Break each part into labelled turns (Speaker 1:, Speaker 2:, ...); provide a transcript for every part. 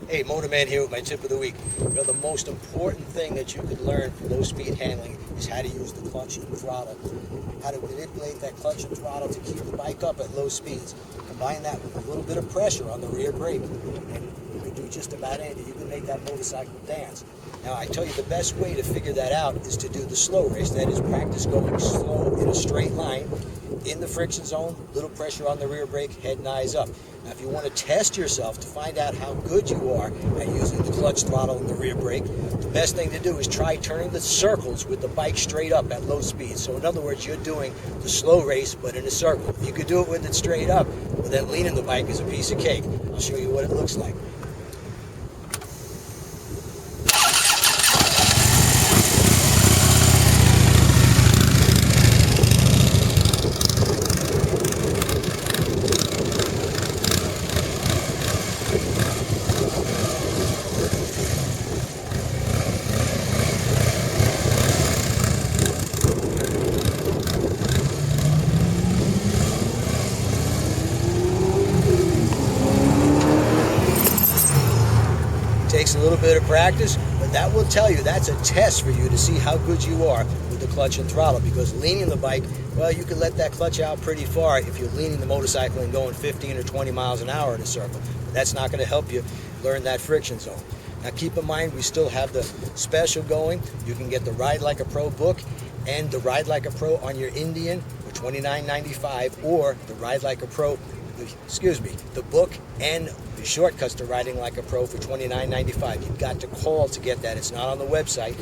Speaker 1: Hey, Motorman here with my tip of the week. You know, the most important thing that you could learn from low speed handling is how to use the clutch and throttle. How to manipulate that clutch and throttle to keep the bike up at low speeds. Combine that with a little bit of pressure on the rear brake, and you can do just about anything. You can make that motorcycle dance. Now, I tell you, the best way to figure that out is to do the slow race. That is, practice going slow in a straight line, in the friction zone, little pressure on the rear brake, head and eyes up. Now, if you want to test yourself to find out how good you are at using the clutch, throttle, and the rear brake, the best thing to do is try turning the circles with the bike straight up at low speed. So in other words, you're doing the slow race, but in a circle. If you could do it with it straight up, well, then leaning the bike is a piece of cake. I'll show you what it looks like. Takes a little bit of practice, but that will tell you, that's a test for you to see how good you are with the clutch and throttle, because leaning the bike, well, you can let that clutch out pretty far if you're leaning the motorcycle and going 15 or 20 miles an hour in a circle. But that's not going to help you learn that friction zone. Now keep in mind, we still have the special going. You can get the Ride Like a Pro book and the Ride Like a Pro on your Indian for $29.95, or the Ride Like a Pro, the book and the shortcuts to riding like a pro for $29.95. You've got to call to get that. It's not on the website.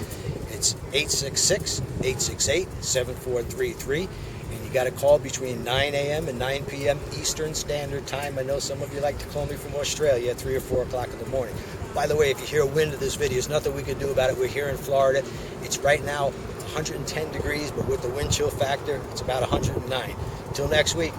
Speaker 1: It's 866-868-7433, and you got to call between 9 a.m. and 9 p.m. Eastern Standard Time. I know some of you like to call me from Australia at 3 or 4 o'clock in the morning. By the way, if you hear wind of this video, there's nothing we can do about it. We're here in Florida. It's right now 110 degrees, but with the wind chill factor, it's about 109. Until next week.